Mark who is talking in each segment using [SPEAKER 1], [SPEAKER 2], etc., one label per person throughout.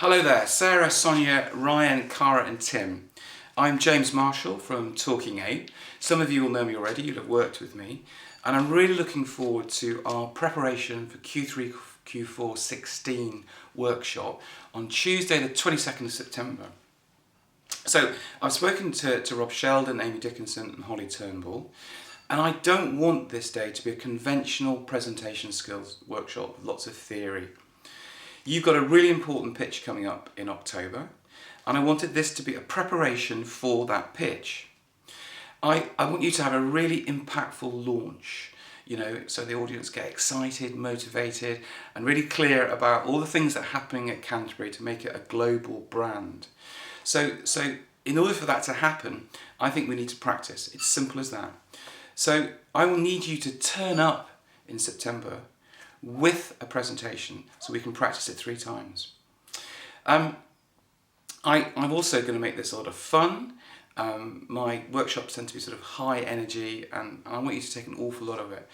[SPEAKER 1] Hello there, Sarah, Sonia, Ryan, Cara and Tim. I'm James Marshall from Talking 8. Some of you will know me already, you'll have worked with me. And I'm really looking forward to our preparation for Q3, Q4 16 workshop on Tuesday the 22nd of September. So I've spoken to Rob Sheldon, Amy Dickinson and Holly Turnbull. And I don't want this day to be a conventional presentation skills workshop with lots of theory. You've got a really important pitch coming up in October, and I wanted this to be a preparation for that pitch. I want you to have a really impactful launch, so the audience get excited, motivated, and really clear about all the things that are happening at Canterbury to make it a global brand. So in order for that to happen, I think we need to practice. It's simple as that. So I will need you to turn up in September with a presentation so we can practice it 3 times. I'm also going to make this a lot of fun. My workshops tend to be sort of high energy and I want you to take an awful lot of it.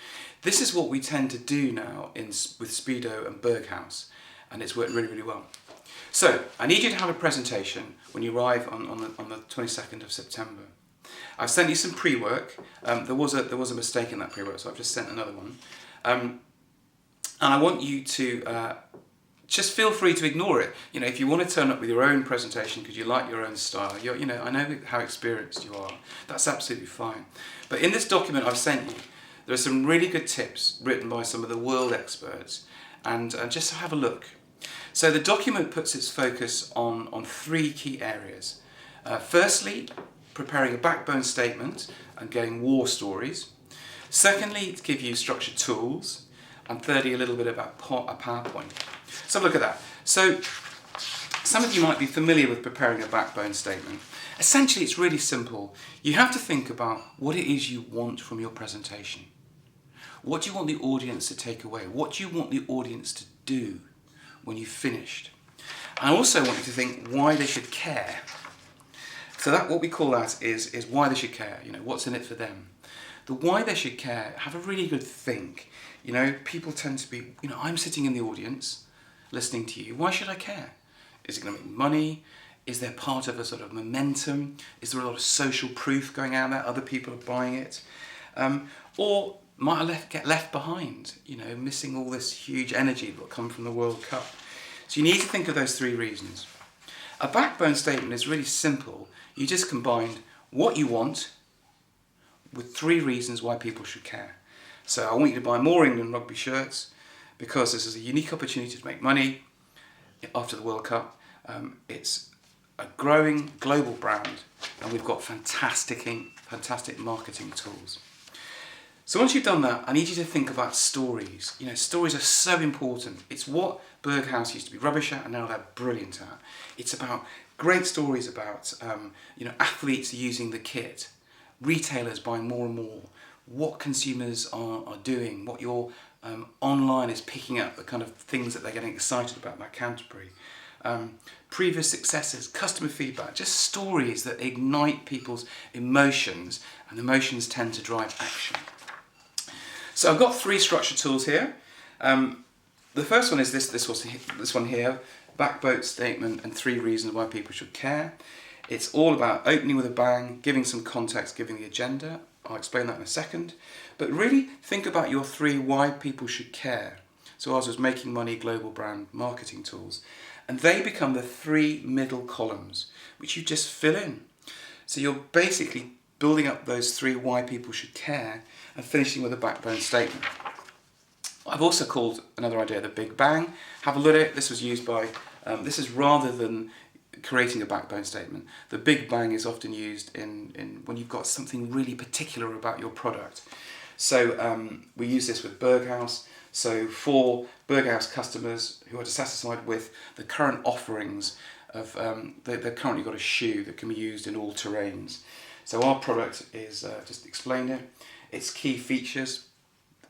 [SPEAKER 1] This is what we tend to do now with Speedo and Berghaus, and it's worked really, really well. So I need you to have a presentation when you arrive on the 22nd of September. I've sent you some pre-work. There was a mistake in that pre-work, so I've just sent another one. And I want you to just feel free to ignore it. If you want to turn up with your own presentation because you like your own style, I know how experienced you are. That's absolutely fine. But in this document I've sent you, there are some really good tips written by some of the world experts, and just have a look. So the document puts its focus on 3 key areas. Firstly, preparing a backbone statement and getting war stories. Secondly, to give you structured tools. And thirdly, a little bit about a PowerPoint. So look at that. So some of you might be familiar with preparing a backbone statement. Essentially, it's really simple. You have to think about what it is you want from your presentation. What do you want the audience to take away? What do you want the audience to do when you've finished? I also want you to think why they should care. So that, what we call that is why they should care. What's in it for them. The why they should care, have a really good think. People tend to be, I'm sitting in the audience listening to you. Why should I care? Is it going to make money? Is there part of a sort of momentum? Is there a lot of social proof going out there? Other people are buying it? Or might I get left behind, missing all this huge energy that will come from the World Cup? So you need to think of those 3 reasons. A backbone statement is really simple. You just combine what you want with 3 reasons why people should care. So I want you to buy more England rugby shirts because this is a unique opportunity to make money after the World Cup. It's a growing global brand and we've got fantastic marketing tools. So once you've done that, I need you to think about stories. Stories are so important. It's what Berghaus used to be rubbish at and now they're brilliant at. It's about great stories about athletes using the kit, retailers buying more and more, what consumers are doing, what your online is picking up, the kind of things that they're getting excited about Canterbury. Previous successes, customer feedback, just stories that ignite people's emotions, and emotions tend to drive action. So I've got 3 structure tools here. The first one is this one here, backbone statement and 3 reasons why people should care. It's all about opening with a bang, giving some context, giving the agenda. I'll explain that in a second. But really think about your 3 why people should care. So ours was making money, global brand, marketing tools. And they become the 3 middle columns, which you just fill in. So you're basically building up those 3 why people should care and finishing with a backbone statement. I've also called another idea the Big Bang. Have a look at it. This was used by, this is rather than creating a backbone statement. The Big Bang is often used in when you've got something really particular about your product. So we use this with Berghaus. So for Berghaus customers who are dissatisfied with the current offerings of, they've currently got a shoe that can be used in all terrains. So our product is, just explain it, its key features,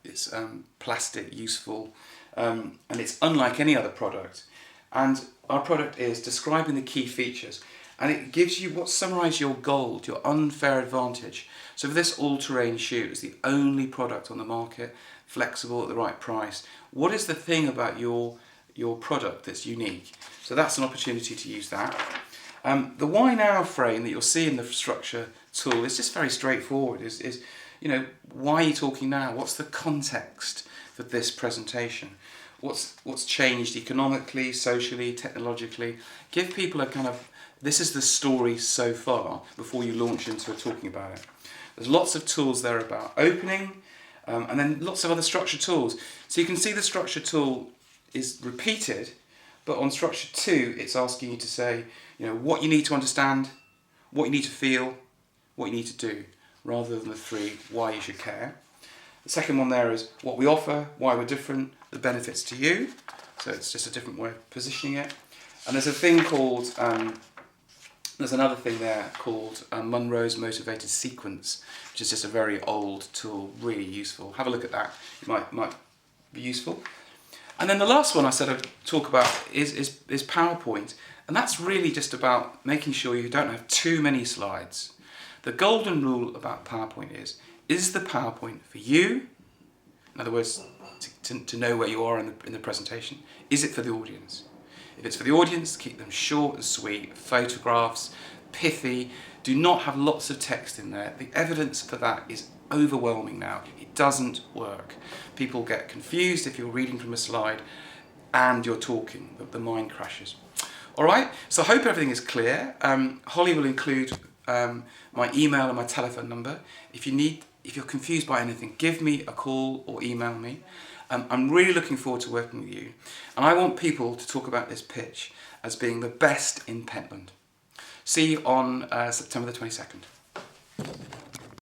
[SPEAKER 1] it's plastic, useful, and it's unlike any other product. And our product is describing the key features and it gives you what summarises your gold, your unfair advantage. So for this all-terrain shoe, it's the only product on the market, flexible at the right price. What is the thing about your your product that's unique. So that's an opportunity to use that. The why now frame that you'll see in the structure tool is just very straightforward. Is you know, why are you talking now? What's the context for this presentation? What's changed economically, socially, technologically? Give people a kind of, this is the story so far before you launch into talking about it. There's lots of tools there about opening, and then lots of other structure tools. So you can see the structure tool is repeated, but on structure 2, it's asking you to say, you know, what you need to understand, what you need to feel, what you need to do, rather than the 3, why you should care. The second one there is what we offer, why we're different, the benefits to you. So it's just a different way of positioning it. And there's a thing called, there's another thing there called Monroe's Motivated Sequence, which is just a very old tool, really useful. Have a look at that, it might be useful. And then the last one I said I'd talk about is PowerPoint. And that's really just about making sure you don't have too many slides. The golden rule about PowerPoint is the PowerPoint for you? In other words, to know where you are in the presentation. Is it for the audience? If it's for the audience, keep them short and sweet, photographs, pithy. Do not have lots of text in there. The evidence for that is overwhelming now. It doesn't work. People get confused if you're reading from a slide and you're talking. The mind crashes. All right, so I hope everything is clear. Holly will include my email and my telephone number. If you're confused by anything, give me a call or email me. I'm really looking forward to working with you. And I want people to talk about this pitch as being the best in Pentland. See you on September the 22nd.